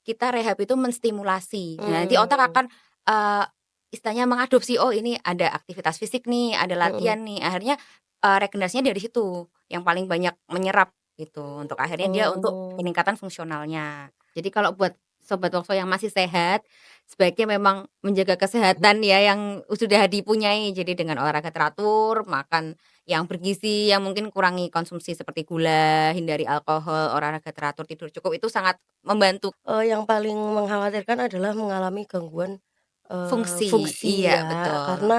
kita rehab itu menstimulasi. Nah, nanti otak Mhm. akan, eee, istilahnya mengadopsi, "Oh, ini ada aktivitas fisik nih, ada Mhm. latihan nih." Akhirnya, regenerasinya dari situ yang paling banyak menyerap gitu, untuk akhirnya dia untuk Oh. peningkatan fungsionalnya. Jadi kalau buat sobat Wongso yang masih sehat, sebaiknya memang menjaga kesehatan ya yang sudah dipunyai. Jadi dengan olahraga teratur, makan yang bergizi, yang mungkin kurangi konsumsi seperti gula, hindari alkohol, olahraga teratur, tidur cukup, itu sangat membantu Yang paling mengkhawatirkan adalah mengalami gangguan, fungsi. fungsi Iya, ya, betul. karena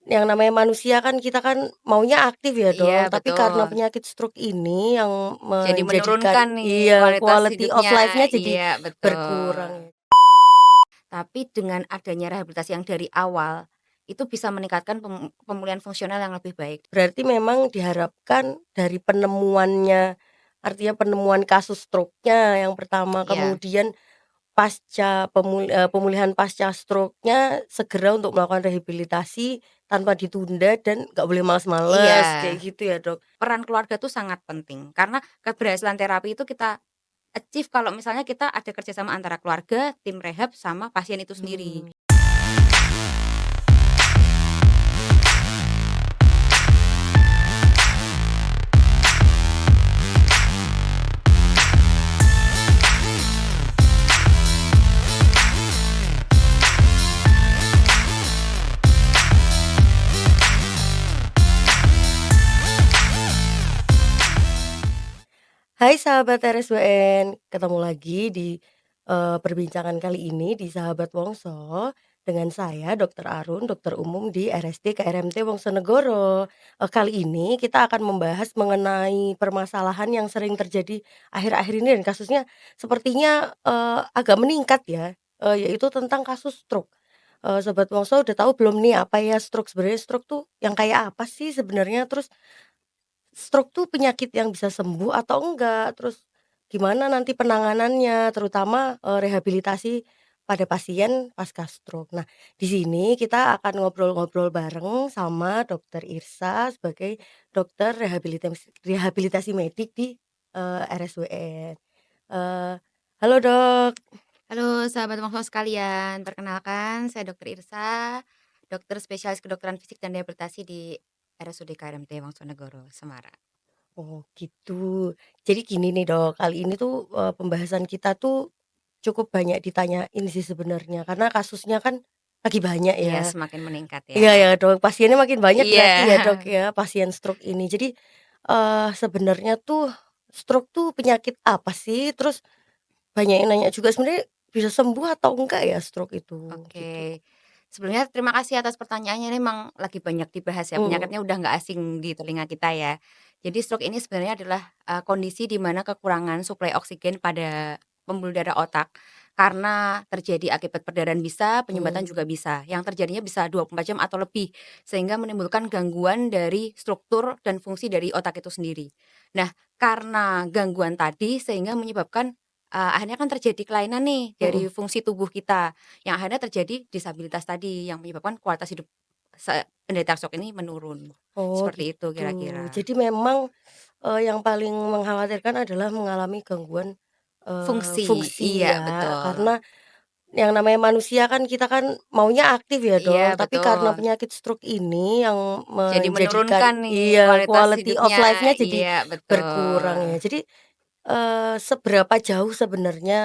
yang namanya manusia kan kita kan maunya aktif ya, Iya, Dok, tapi karena betul. penyakit stroke ini yang Jadi menjadikan menurunkan nih iya, kualitas quality of hidupnya. life-nya jadi Iya, betul. berkurang. Tapi dengan adanya rehabilitasi yang dari awal, itu bisa meningkatkan pemulihan fungsional yang lebih baik. Berarti memang diharapkan dari penemuannya, artinya penemuan kasus stroke-nya yang pertama, Iya. kemudian pemulihan pasca stroke-nya segera untuk melakukan rehabilitasi tanpa ditunda dan nggak boleh males-males, Iya. kayak gitu ya, Dok? Peran keluarga tuh sangat penting, karena keberhasilan terapi itu kita achieve kalau misalnya kita ada kerjasama antara keluarga, tim rehab, sama pasien itu sendiri. Mmm. Hai sahabat RSWN, ketemu lagi di, perbincangan kali ini di Sahabat Wongso dengan saya Dokter Arun, dokter umum di RSD KRMT Wongsonegoro. Kali ini kita akan membahas mengenai permasalahan yang sering terjadi akhir-akhir ini dan kasusnya sepertinya, agak meningkat ya, yaitu tentang kasus stroke. Sobat Wongso udah tahu belum nih apa ya stroke? Sebenarnya stroke tuh yang kayak apa sih sebenarnya? Terus stroke tuh penyakit yang bisa sembuh atau enggak? Terus gimana nanti penanganannya, terutama, rehabilitasi pada pasien pasca stroke. Nah, di sini kita akan ngobrol-ngobrol bareng sama Dokter Irsa sebagai dokter rehabilitasi medik di, RSWN. Halo Dok. Halo sahabat Mafo sekalian, perkenalkan saya Dokter Irsa, dokter spesialis kedokteran fisik dan rehabilitasi di RSUD KRMT Wongsonegoro, Semarang. Oh gitu. Jadi gini nih Dok, kali ini tuh, pembahasan kita tuh cukup banyak ditanyain sih sebenarnya, karena kasusnya kan lagi banyak Iya, ya. semakin meningkat ya. Iya ya Dok, pasiennya makin banyak Iya. berarti ya Dok ya, pasien stroke ini. Jadi, sebenarnya tuh stroke tuh penyakit apa sih? Terus banyak yang nanya juga sebenarnya bisa sembuh atau enggak ya stroke itu? Gitu. Oke. Sebelumnya terima kasih atas pertanyaannya, ini memang lagi banyak dibahas ya, Mhm. penyakitnya udah nggak asing di telinga kita ya. Jadi stroke ini sebenarnya adalah, kondisi di mana kekurangan suplai oksigen pada pembuluh darah otak, karena terjadi akibat perdarahan bisa, penyumbatan juga Mmm. bisa, yang terjadinya bisa 24 jam atau lebih, sehingga menimbulkan gangguan dari struktur dan fungsi dari otak itu sendiri. Nah, karena gangguan tadi sehingga menyebabkan, akhirnya kan terjadi kelainan nih dari Mhm. fungsi tubuh kita. Yang akhirnya terjadi disabilitas tadi, yang menyebabkan kualitas hidup penderita stroke ini menurun, Oh seperti itu gitu. kira-kira. Jadi memang, yang paling mengkhawatirkan adalah mengalami gangguan, Fungsi, fungsi iya ya, betul. karena yang namanya manusia kan kita kan maunya aktif ya Iya Dok, tapi karena betul. penyakit stroke ini yang Jadi menjadikan menurunkan nih iya, kualitas quality of hidupnya, life-nya jadi iya berkurang betul. ya. Jadi, seberapa jauh sebenarnya,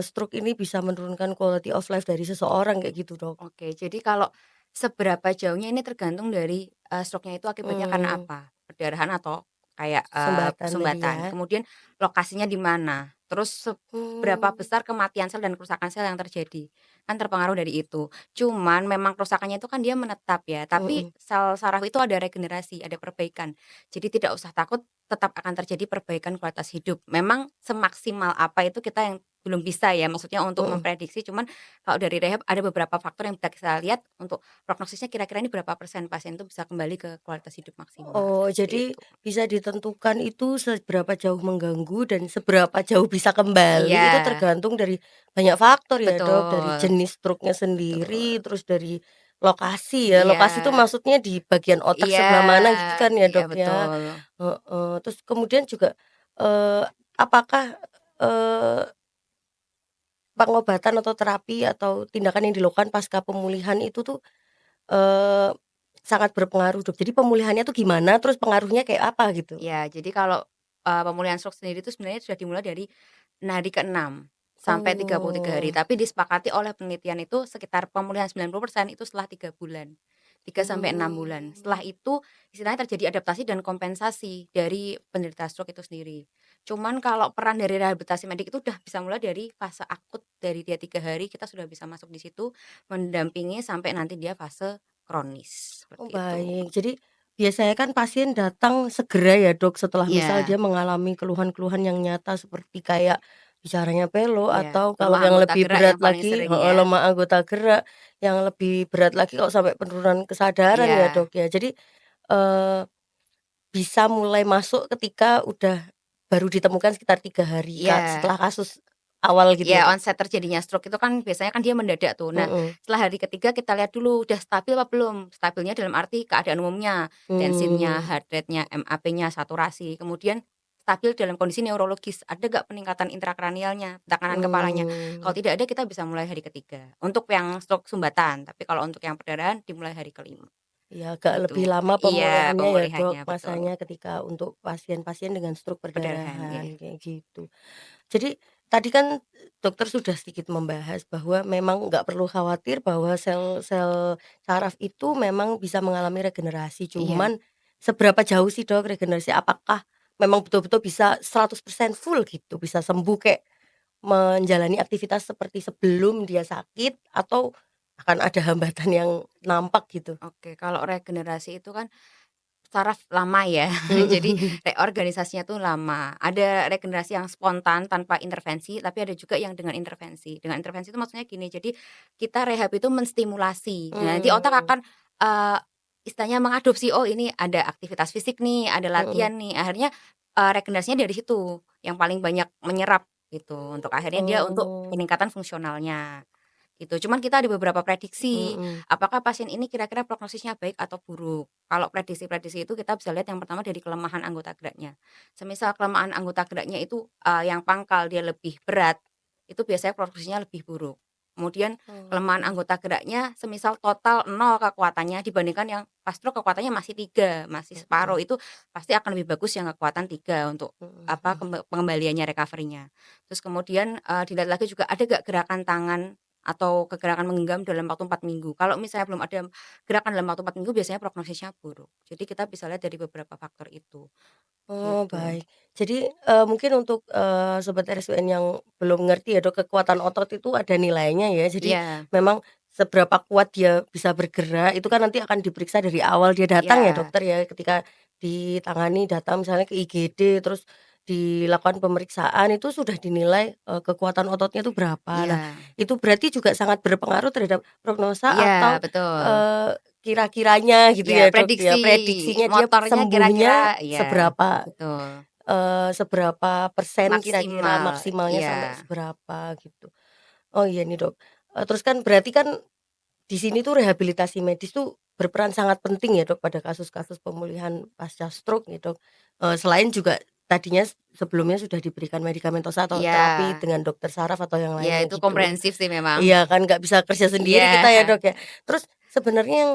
stroke ini bisa menurunkan quality of life dari seseorang kayak gitu Dok? Oke, jadi kalau seberapa jauhnya ini tergantung dari, stroke-nya itu akibatnya karena Mmm. apa? Perdarahan atau kayak, Sumbatan tadi ya? sumbatan. Kemudian lokasinya di mana, terus seberapa Mmm. besar kematian sel dan kerusakan sel yang terjadi, kan terpengaruh dari itu. Cuman memang kerusakannya itu kan dia menetap ya, tapi Mhm. sel saraf itu ada regenerasi, ada perbaikan. Jadi tidak usah takut, tetap akan terjadi perbaikan kualitas hidup. Memang semaksimal apa itu kita yang belum bisa ya, maksudnya untuk Mhm. memprediksi, cuman kalau dari rehab ada beberapa faktor yang bisa kita lihat untuk prognosisnya kira-kira ini berapa persen pasien itu bisa kembali ke kualitas hidup maksimal, Oh, seperti jadi itu. bisa ditentukan itu seberapa jauh mengganggu dan seberapa jauh bisa kembali Iya, itu tergantung dari banyak faktor ya, Dok, dari betul jenis struknya betul. sendiri, terus dari lokasi ya. Iya Lokasi itu maksudnya di bagian otak iya sebelah mana gitu kan ya, iya Dok, ya? betul. Heeh. Terus kemudian juga, apakah, eee pengobatan atau terapi atau tindakan yang dilakukan pasca pemulihan itu tuh, eee, sangat berpengaruh, Dok. Jadi pemulihannya tuh gimana, terus pengaruhnya kayak apa gitu? Ya, jadi kalau, pemulihan stroke sendiri itu sebenarnya sudah dimulai dari hari ke-6 sampai 33 hari, Oh, tapi disepakati oleh penelitian itu sekitar pemulihan 90% itu setelah 3 bulan, 3 sampai 6 bulan. Setelah mmm, itu istilahnya terjadi adaptasi dan kompensasi dari penderita stroke itu sendiri. Cuman kalau peran dari rehabilitasi medik itu udah bisa mulai dari fase akut, dari dia 3 hari kita sudah bisa masuk di situ, mendampingi sampai nanti dia fase kronis, oh seperti itu. baik. Jadi biasanya kan pasien datang segera ya, Dok, setelah misal Iya. dia mengalami keluhan-keluhan yang nyata seperti kayak bicaranya pelo Iya, atau kalau lemah yang anggota lebih gerak berat yang paling lagi sering heeh, ya. lemah anggota gerak, yang lebih berat lagi kalau sampai penurunan kesadaran ya, Iya, Dok, ya. Jadi, eee, bisa mulai masuk ketika udah baru ditemukan sekitar 3 hari iya, setelah kasus awal gitu ya, iya, Dok? onset terjadinya stroke itu kan biasanya kan dia mendadak tuh. Nah, Mhm, setelah hari ketiga kita lihat dulu udah stabil apa belum. Stabilnya dalam arti keadaan umumnya, tensinya, mmm, heart rate-nya, MAP-nya, saturasi. Kemudian stabil dalam kondisi neurologis, ada nggak peningkatan intrakranialnya, tekanan kepalanya. Kalau mmm. tidak ada kita bisa mulai hari ketiga, untuk yang stroke sumbatan. Tapi kalau untuk yang perdarahan dimulai hari kelima Iya, agak lebih gitu. lama Iya, pemulihannya ya, Dok, pemulihannya, betul. masanya ketika untuk pasien-pasien dengan stroke Perdarahan, perdarahan, iya. kayak gitu. Jadi, tadi kan dokter sudah sedikit membahas bahwa memang nggak perlu khawatir bahwa sel-sel saraf itu memang bisa mengalami regenerasi, Iya. cuman seberapa jauh sih, Dok, regenerasi? Apakah memang betul-betul bisa 100% full gitu, bisa sembuh kayak menjalani aktivitas seperti sebelum dia sakit atau akan ada hambatan yang nampak gitu? Oke, kalau regenerasi itu kan saraf lama ya. Jadi Mhm. reorganisasinya tuh lama. Ada regenerasi yang spontan tanpa intervensi, tapi ada juga yang dengan intervensi. Dengan intervensi itu maksudnya gini, jadi kita rehab itu menstimulasi. Nah, nanti otak Mmm, akan, istilahnya mengadopsi, "Oh ini ada aktivitas fisik nih, ada mhm. latihan nih." Akhirnya, regenerasinya dari situ, yang paling banyak menyerap gitu, untuk akhirnya dia untuk Oh, peningkatan fungsionalnya. Gitu, cuman kita ada beberapa prediksi, mhm. apakah pasien ini kira-kira prognosisnya baik atau buruk. Kalau prediksi-prediksi itu kita bisa lihat yang pertama dari kelemahan anggota geraknya. Semisal kelemahan anggota geraknya itu, yang pangkal dia lebih berat, itu biasanya prognosisnya lebih buruk. Kemudian kelemahan Oh, anggota geraknya semisal total 0 kekuatannya dibandingkan yang pas stroke kekuatannya masih 3 masih separuh, mhm, itu pasti akan lebih bagus yang kekuatan 3 untuk mhm apa, mhm. pengembaliannya, recovery-nya. Terus kemudian, dilihat lagi juga ada gak gerakan tangan atau kegerakan menggenggam dalam waktu 4 minggu. Kalau misalnya belum ada gerakan dalam waktu 4 minggu biasanya prognosisnya buruk. Jadi kita bisa lihat dari beberapa faktor itu, Oh, gitu. baik. Jadi, mungkin untuk, sobat RSUN yang belum ngerti ya, Dok, kekuatan otot itu ada nilainya ya. Jadi Iya, memang seberapa kuat dia bisa bergerak itu kan nanti akan diperiksa dari awal dia datang ya, iya, dokter ya. Ketika ditangani datang misalnya ke IGD terus dilakukan pemeriksaan itu sudah dinilai, kekuatan ototnya itu berapa. Nah, iya, itu berarti juga sangat berpengaruh terhadap prognosa iya, atau, betul. eee, kira-kiranya gitu Iya, ya, Dok, prediksi ya, prediksinya dia motornya sembuhnya kira-kira iya, seberapa. betul, Seberapa persen kira-kira maksimal, maksimalnya sampai iya, seberapa gitu. Oh iya nih Dok, terus kan berarti kan di sini tuh rehabilitasi medis tuh berperan sangat penting ya Dok pada kasus-kasus pemulihan pasca stroke nih Dok. Selain juga tadinya sebelumnya sudah diberikan medikamentosa atau iya, terapi dengan dokter saraf atau yang iya lainnya itu gitu. komprehensif sih memang. Iya kan nggak bisa kerja Iya, sendiri kita ya Dok ya. Terus sebenarnya yang,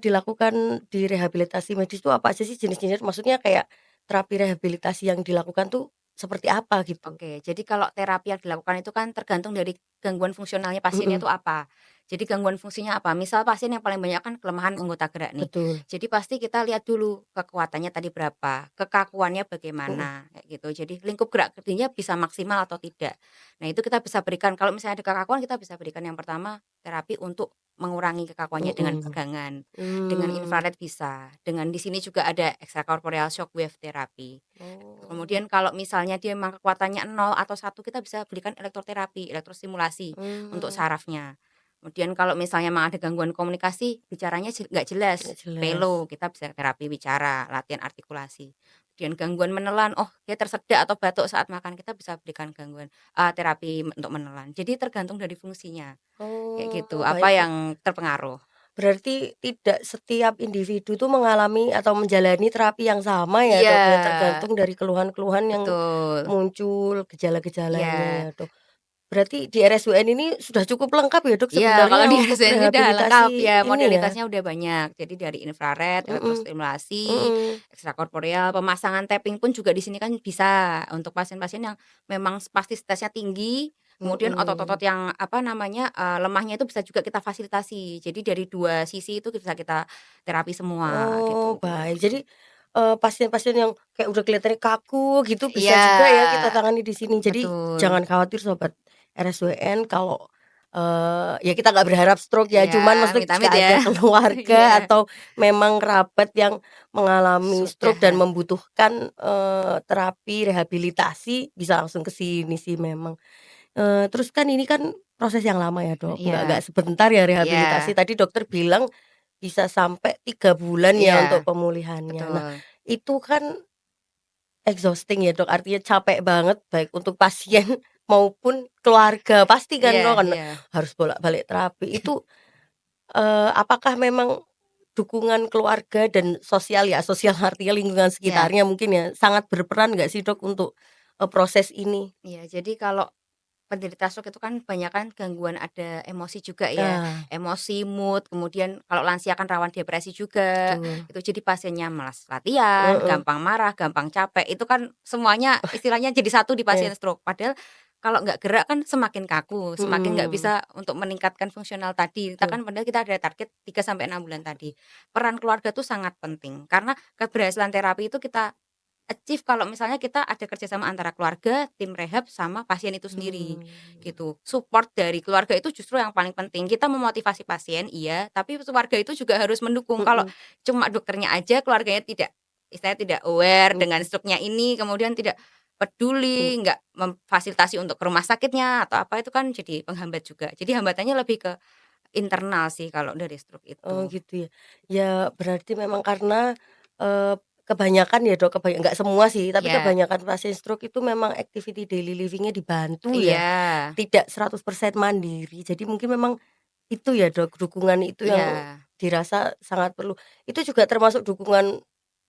dilakukan di rehabilitasi medis tuh apa aja sih jenis-jenisnya? Maksudnya kayak terapi rehabilitasi yang dilakukan tuh seperti apa gitu? oke, jadi kalau terapi yang dilakukan itu kan tergantung dari gangguan fungsionalnya pasiennya Mhm, itu apa. Jadi gangguan fungsinya apa, misal pasien yang paling banyak kan kelemahan anggota gerak nih. betul, Jadi pasti kita lihat dulu kekuatannya tadi berapa, kekakuannya mhm, bagaimana, kayak gitu. Jadi lingkup gerak kerjanya bisa maksimal atau tidak. Nah itu kita bisa berikan, kalau misalnya ada kekakuan kita bisa berikan yang pertama terapi untuk mengurangi kekakuannya dengan mhm, pegangan, dengan mmm, infrared bisa, dengan di sini juga ada extracorporeal shockwave therapy. oh, Kemudian kalau misalnya dia memang kekuatannya 0 atau 1 kita bisa berikan elektroterapi, elektrostimulasi untuk mmm, sarafnya. Kemudian kalau misalnya memang ada gangguan komunikasi, bicaranya nggak jelas, nggak jelas, pelo, kita bisa terapi bicara, latihan artikulasi. Kemudian gangguan menelan, oh dia tersedak atau batuk saat makan, kita bisa berikan gangguan terapi untuk menelan. Jadi tergantung dari fungsinya, kayak gitu, oh, apa baik. yang terpengaruh. Berarti tidak setiap individu tuh mengalami atau menjalani terapi yang sama ya, Iya, Dok, ya? Tergantung dari keluhan-keluhan yang betul. muncul, gejala-gejalanya ya, Iya. Dok. Berarti di RSUN ini sudah cukup lengkap ya, Dok, Iya, kalau sebenarnya di untuk RSUN sih udah lengkap rehabilitasi ya, ini ya? modalitasnya udah banyak. Jadi dari infrared, Mhm, elektrostimulasi, mhm, ekstrakorporeal, pemasangan tapping pun juga di sini kan bisa untuk pasien-pasien yang memang spastistasnya tinggi, kemudian otot-otot mhm. yang apa namanya, lemahnya itu bisa juga kita fasilitasi. Jadi dari 2 sisi itu bisa kita terapi semua Oh, gitu. baik. Jadi, pasien-pasien yang kayak udah kelihatannya kaku gitu bisa Iya, juga ya kita tangani di sini. Jadi betul. jangan khawatir sobat RSWN kalau, ya kita nggak berharap stroke ya, Iya, cuman maksudnya amit-amit jika ya. ada Iya, keluarga atau memang kerabat yang mengalami sudah stroke dan ya. membutuhkan, terapi rehabilitasi bisa langsung ke sini sih memang. Terus kan ini kan proses yang lama ya, Dok, nggak Iya, sebentar ya iya, rehabilitasi. Tadi dokter bilang bisa sampai 3 bulan ya untuk iya, pemulihannya. Nah, betul. itu kan exhausting ya, Dok, artinya capek banget baik untuk pasien maupun keluarga, pasti kan, Iya, Dok, karena iya, harus bolak-balik terapi. Itu, apakah memang dukungan keluarga dan sosial ya, sosial artinya lingkungan iya, sekitarnya mungkin ya, sangat berperan nggak sih, Dok, untuk, proses ini? iya. Jadi kalau penderita stroke itu kan kebanyakan gangguan ada emosi juga ya, Nah, emosi, mood, kemudian kalau lansia kan rawan depresi juga, betul. itu jadi pasiennya malas latihan, Heeh, gampang marah, gampang capek, itu kan semuanya istilahnya jadi satu di iya, pasien stroke. Padahal kalau nggak gerak kan semakin kaku, semakin nggak mhm, bisa untuk meningkatkan fungsional tadi. Kita betul, kan padahal kita ada target 3 sampai 6 bulan tadi. Peran keluarga tuh sangat penting, karena keberhasilan terapi itu kita achieve kalau misalnya kita ada kerjasama antara keluarga, tim rehab, sama pasien itu sendiri, mmm, gitu. Support dari keluarga itu justru yang paling penting. Kita memotivasi pasien, iya, tapi keluarga itu juga harus mendukung. Kalau mhm, cuma dokternya aja, keluarganya tidak istilahnya tidak aware dengan mhm, stroke-nya ini, kemudian tidak mhm. peduli, nggak memfasilitasi untuk ke rumah sakitnya atau apa, itu kan jadi penghambat juga. Jadi hambatannya lebih ke internal sih kalau dari stroke Oh itu. gitu ya. Ya berarti memang karena, kebanyakan ya Dok, nggak semua sih, tapi Iya, kebanyakan pasien stroke itu memang activity daily living-nya dibantu ya, iya, tidak 100% mandiri. Jadi mungkin memang itu ya Dok, dukungan itu yang iya. dirasa sangat perlu. Itu juga termasuk dukungan,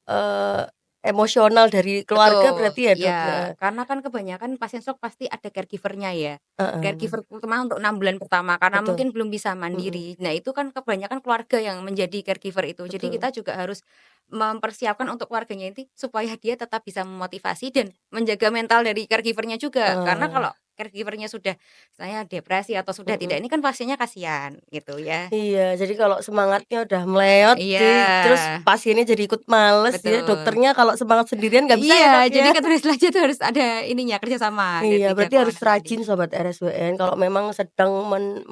eee, emosional dari keluarga Betul, berarti ya Dok? iya, Heeh, karena kan kebanyakan pasien stroke pasti ada caregiver-nya ya. heeh, Caregiver terutama untuk 6 bulan pertama karena betul, mungkin belum bisa mhm, mandiri. Nah, itu kan kebanyakan keluarga yang menjadi caregiver itu. Jadi betul, kita juga harus mempersiapkan untuk keluarganya ini supaya dia tetap bisa memotivasi dan menjaga mental dari caregiver-nya juga. Karena eee, kalau caregiver-nya sudah saya depresi atau sudah tidak, mhm. ini kan pasiennya kasihan gitu ya. Iya, jadi kalau semangatnya udah meleot Iya, terus pasiennya jadi ikut males ya, betul. dokternya kalau semangat sendirian nggak bisa Iya, ya, Dok, jadi ya? keberhasilannya itu harus ada ininya, kerjasama dari Iya, 3 berarti harus komponen tadi. rajin sobat RSWN kalau memang sedang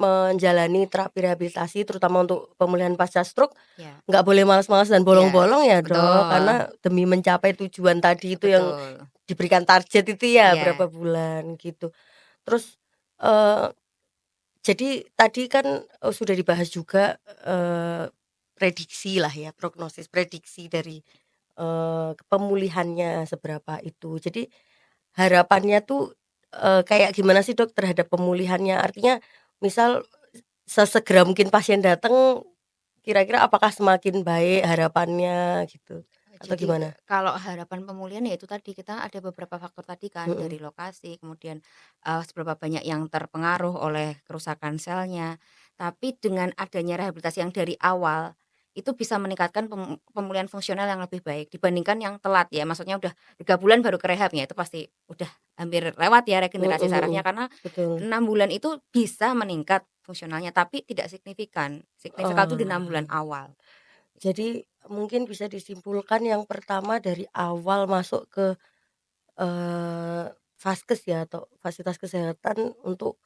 menjalani terapi rehabilitasi terutama untuk pemulihan pasca stroke, Iya, nggak boleh malas-malas dan iya, bolong-bolong ya, Dok, betul, karena demi mencapai tujuan tadi itu yang betul, diberikan target itu ya iya, berapa bulan gitu. Terus, eee jadi tadi kan, sudah dibahas juga, prediksi lah ya, prognosis prediksi dari, pemulihannya seberapa itu. Jadi harapannya tuh, kayak gimana sih Dok terhadap pemulihannya? Artinya misal sesegera mungkin pasien datang, kira-kira apakah semakin baik harapannya gitu, atau jadi gimana? kalau harapan pemulihan ya itu tadi, kita ada beberapa faktor tadi kan, Mhm, dari lokasi, kemudian, seberapa banyak yang terpengaruh oleh kerusakan selnya. Tapi dengan adanya rehabilitasi yang dari awal, itu bisa meningkatkan pemulihan fungsional yang lebih baik dibandingkan yang telat ya, maksudnya udah 3 bulan baru ke rehabnya, itu pasti udah hampir lewat ya mhm regenerasi sarafnya, mhm, karena betul. 6 bulan itu bisa meningkat fungsionalnya, tapi tidak signifikan. Signifikan itu di 6 bulan Oh. awal. Jadi mungkin bisa disimpulkan yang pertama dari awal masuk ke, Vaskes ya atau fasilitas kesehatan untuk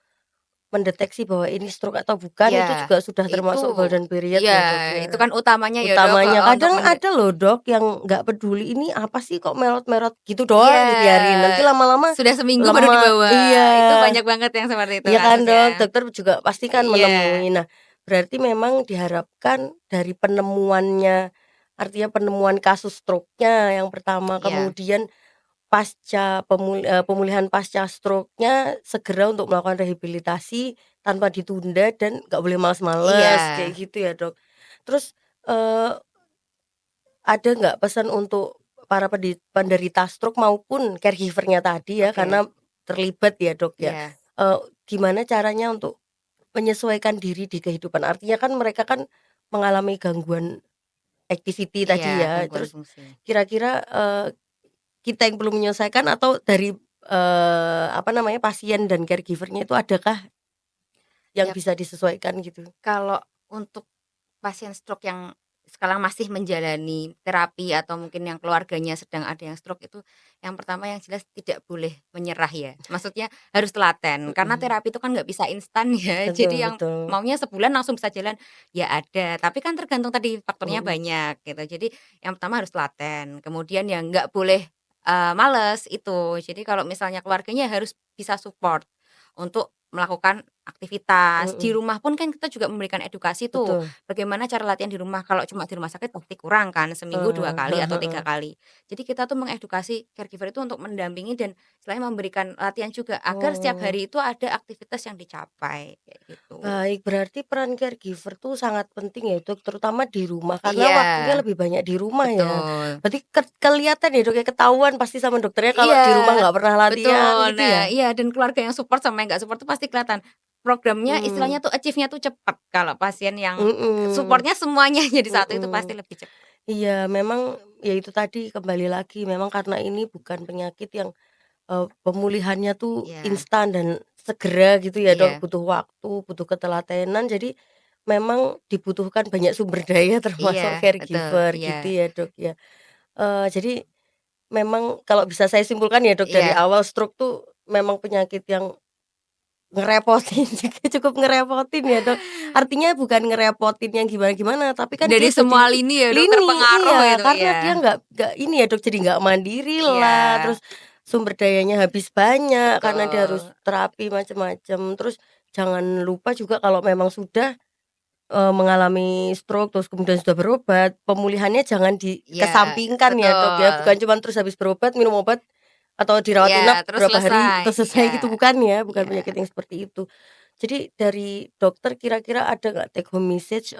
mendeteksi bahwa ini stroke atau bukan Iya, itu juga sudah itu termasuk golden period iya, ya, Dok, itu ya. kan utamanya ya, Dok, Utamanya heeh, untuk kadang ada loh, Dok, yang nggak peduli, "Ini apa sih kok melot-melot gitu doang," dibiarin, iya, nanti lama-lama sudah seminggu baru lemah dibawa, itu iya. banyak banget yang seperti itu Iya kan Dok, kasusnya. dokter juga pasti kan Iya, menemui. Nah, berarti memang diharapkan dari penemuannya, artinya penemuan kasus stroke-nya yang pertama, iya, kemudian pemulihan pasca stroke-nya segera untuk melakukan rehabilitasi tanpa ditunda dan nggak boleh iya, males-males, kayak gitu ya Dok. Terus, eee, ada nggak pesan untuk para penderita stroke maupun caregiver-nya tadi ya, oke, karena terlibat ya Dok ya, iya, gimana caranya untuk menyesuaikan diri di kehidupan. Artinya kan mereka kan mengalami gangguan activity Iya, tadi ya, gangguan terus fungsi. kira-kira, kita yang perlu menyelesaikan atau dari, apa namanya, pasien dan caregiver-nya itu adakah yang Ya bisa disesuaikan gitu? kalau untuk pasien stroke yang sekarang masih menjalani terapi atau mungkin yang keluarganya sedang ada yang stroke itu, yang pertama yang jelas tidak boleh menyerah ya. Maksudnya harus telaten, karena Mhm, terapi itu kan nggak bisa instan ya. betul Jadi yang betul, maunya sebulan langsung bisa jalan, ya ada. Tapi kan tergantung tadi faktornya mhm, banyak gitu. Jadi yang pertama harus telaten, kemudian yang nggak boleh, males itu. Jadi kalau misalnya keluarganya harus bisa support untuk melakukan aktivitas. Di mhm, rumah pun kan kita juga memberikan edukasi tuh, betul, bagaimana cara latihan di rumah, kalau cuma di rumah sakit pasti kurang kan, seminggu 2 kali heeh atau 3 heeh. kali. Jadi kita tuh mengedukasi caregiver itu untuk mendampingi dan selain memberikan latihan juga, agar setiap Oh, hari itu ada aktivitas yang dicapai, kayak gitu. baik, berarti peran caregiver tuh sangat penting ya Dok, terutama di rumah karena Iya, waktunya lebih banyak di rumah ya. betul. Berarti kelihatan ya Dok ya, ketahuan pasti sama dokternya kalau Iya, di rumah nggak pernah latihan betul. gitu Nah, ya? iya dan keluarga yang support sama yang nggak support tuh pasti kelihatan. Programnya Mmm, istilahnya tuh achieve-nya tuh cepet, kalau pasien yang mhm, support-nya semuanya jadi satu itu pasti mhm. lebih cepet. Iya memang ya itu tadi kembali lagi memang karena ini bukan penyakit yang, pemulihannya tuh Iya, instan dan segera gitu ya Dok, iya, butuh waktu, butuh ketelatenan jadi memang dibutuhkan banyak sumber daya iya, termasuk betul, caregiver iya, gitu ya Dok ya. Jadi memang kalau bisa saya simpulkan ya Dok dari iya. awal stroke tuh memang penyakit yang ngerepotin juga cukup ngerepotin ya Dok. Artinya bukan ngerepotin yang gimana-gimana, tapi kan Dari dia semua jadi lini ya, Dok, lini terpengaruh iya, itu, karena dia iya. nggak ini ya Dok, jadi nggak mandiri Iya, lah, terus sumber dayanya habis banyak karena dia harus betul. terapi macem-macem. Terus jangan lupa juga kalau memang sudah, mengalami stroke terus kemudian sudah berobat, pemulihannya jangan Iya, dikesampingkan ya Dok ya, betul. bukan cuman terus habis berobat minum obat atau dirawat Iya, inap terus berapa hari selesai. terus Iya, selesai gitu, bukan ya, bukan iya. penyakit yang seperti itu. Jadi dari dokter kira-kira ada nggak take home message,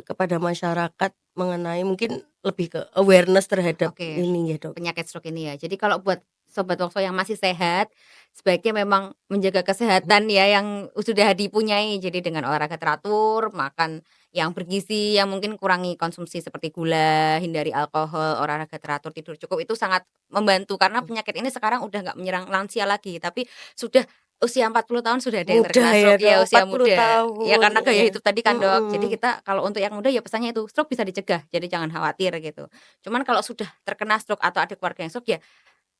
kepada masyarakat mengenai mungkin lebih ke awareness terhadap Oke, ini ya, Dok? penyakit stroke ini ya. Jadi kalau buat sobat Woso yang masih sehat, sebaiknya memang menjaga kesehatan ya yang sudah dipunyai. Jadi dengan olahraga teratur, makan yang bergizi, yang mungkin kurangi konsumsi seperti gula, hindari alkohol, olahraga teratur, tidur cukup itu sangat membantu karena Mmm, penyakit ini sekarang udah nggak menyerang lansia lagi, tapi sudah usia 40 tahun sudah ada yang mudah terkena ya, stroke. Dok, Iya, usia 40 muda. Ya tahun, karena gaya iya. hidup tadi kan, Dok. Jadi Mhm, kita kalau untuk yang muda ya pesannya itu, stroke bisa dicegah, jadi jangan khawatir gitu. Cuman kalau sudah terkena stroke atau ada keluarga yang stroke ya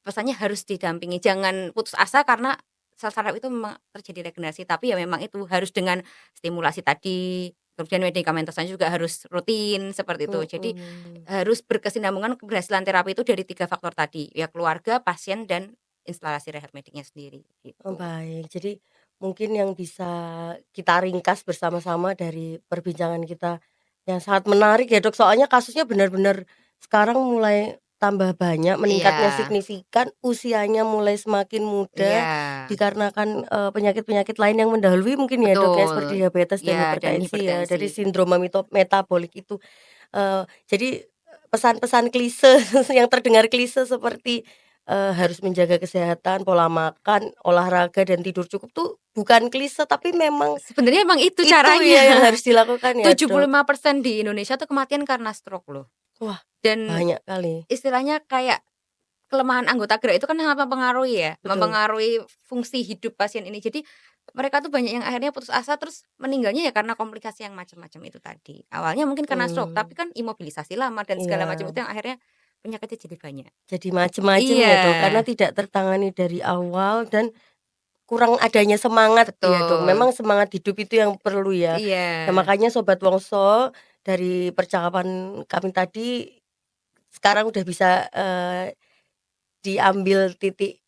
pesannya harus didampingi, jangan putus asa karena sel saraf itu memang terjadi regenerasi, tapi ya memang itu harus dengan stimulasi tadi, kemudian medikamentosnya juga harus rutin seperti itu. Jadi mhm. harus berkesinambungan keberhasilan terapi itu dari 3 faktor tadi, ya keluarga, pasien, dan instalasi rehab mediknya sendiri Oh, gitu. baik. Jadi mungkin yang bisa kita ringkas bersama-sama dari perbincangan kita yang sangat menarik ya, Dok, soalnya kasusnya benar-benar sekarang mulai tambah banyak, Iya, meningkatnya signifikan, usianya mulai semakin muda iya, dikarenakan, penyakit-penyakit lain yang mendahului mungkin ya, Dok, ya, seperti betul. diabetes dan Ya dan hipertensi ya, dari hipertensi. sindrom metabolik itu. Jadi pesan-pesan klise yang terdengar klise seperti, harus menjaga kesehatan, pola makan, olahraga, dan tidur cukup tuh bukan klise tapi memang Sebenarnya emang itu itu caranya. ya yang harus dilakukan ya, Dok? 75% di Indonesia tuh kematian karena stroke loh. Wah, Dan banyak kali. istilahnya kayak kelemahan anggota gerak itu kan sangat mempengaruhi ya, Betul, mempengaruhi fungsi hidup pasien ini. Jadi mereka tuh banyak yang akhirnya putus asa terus meninggalnya ya karena komplikasi yang macam-macam itu tadi. Awalnya mungkin karena stroke, tapi mmm, kan imobilisasi lama dan segala macam iya. itu yang akhirnya penyakitnya jadi banyak. Jadi macem-macem Iya, ya, Dok, karena tidak tertangani dari awal dan kurang adanya semangat ya, Dok. betul. Memang semangat hidup itu yang perlu ya. Iya, Nah, makanya Sobat Wongso, dari percakapan kami tadi, sekarang udah bisa, diambil titik,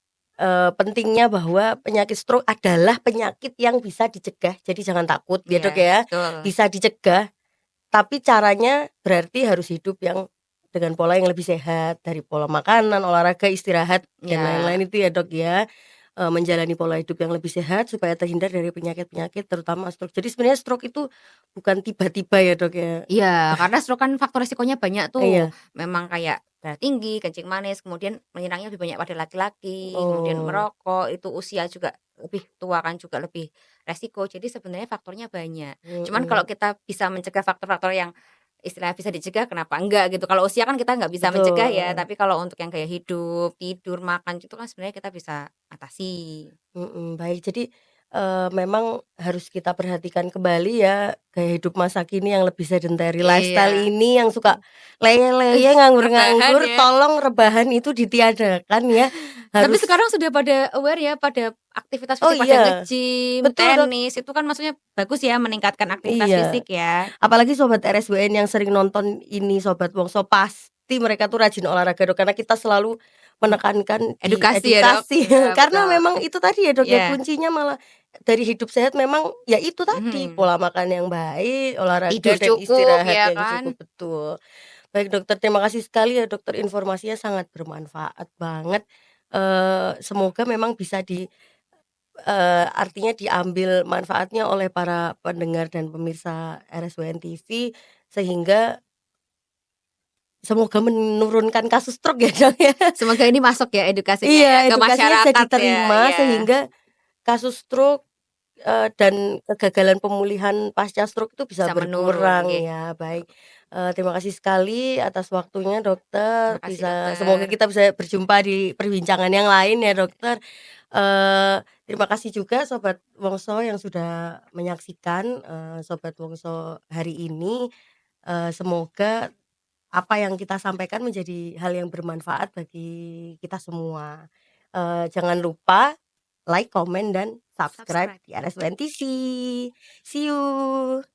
pentingnya bahwa penyakit stroke adalah penyakit yang bisa dicegah. Jadi jangan takut ya, iya, Dok, ya. betul. Bisa dicegah, tapi caranya berarti harus hidup yang dengan pola yang lebih sehat, dari pola makanan, olahraga, istirahat, dan Ya, lain-lain itu ya, Dok, ya. Menjalani pola hidup yang lebih sehat supaya terhindar dari penyakit-penyakit terutama stroke. Jadi sebenarnya stroke itu bukan tiba-tiba ya, Dok, ya? iya, karena stroke kan faktor resikonya banyak tuh. Iya, Memang kayak darah tinggi, kencing manis, kemudian menyerangnya lebih banyak pada laki-laki, kemudian Oh, merokok, itu usia juga lebih tua kan juga lebih resiko. Jadi sebenarnya faktornya banyak. Cuman kalau mhm, kita bisa mencegah faktor-faktor yang istilahnya bisa dicegah, kenapa enggak gitu. Kalau usia kan kita nggak bisa mencegah ya, betul, tapi kalau untuk yang gaya hidup, tidur, makan, itu kan sebenarnya kita bisa atasi. baik. Jadi, memang harus kita perhatikan kembali ya, gaya hidup masa kini yang lebih sedentary lifestyle Iya. ini yang suka Mhm. Ih, leyeh-leyeh, rebahan nganggur-nganggur, ya. tolong rebahan itu ditiadakan ya, Tapi harus sekarang sudah pada aware ya, pada aktivitas oh fisik, pada iya, nge-gym, betul Dok, tenis, itu kan maksudnya bagus ya meningkatkan aktivitas iya. fisik ya. Apalagi sobat RSWN yang sering nonton ini Sobat Wongso, pasti mereka tuh rajin olahraga Dok, karena kita selalu Mhm. menekankan di Edukasi ya, Dok? edukasi. Iya, Karena betul. memang itu tadi ya Dok ya, Iya. kuncinya malah dari hidup sehat memang ya itu tadi, Mhm. pola makan yang baik, olahraga Tidur dan cukup istirahat ya yang kan? cukup, betul. Baik Dokter, terima kasih sekali ya Dokter, informasinya sangat bermanfaat banget. Semoga memang bisa artinya diambil manfaatnya oleh para pendengar dan pemirsa RSWN TV, sehingga semoga menurunkan kasus stroke ya, Dok, ya. Semoga ini masuk ya edukasinya ya Iya, ke edukasinya bisa masyarakat ya, diterima iya. sehingga kasus stroke, dan kegagalan pemulihan pasca stroke itu bisa Bisa menurun, berkurang nggih. ya, baik. Terima kasih sekali atas waktunya dokter, Makasih semoga dokter. kita bisa berjumpa di perbincangan yang lain ya dokter. Terima kasih juga Sobat Wongso yang sudah menyaksikan, Sobat Wongso hari ini, semoga apa yang kita sampaikan menjadi hal yang bermanfaat bagi kita semua. Jangan lupa like, komen, dan subscribe Subscribe. di RSWN TV. See you.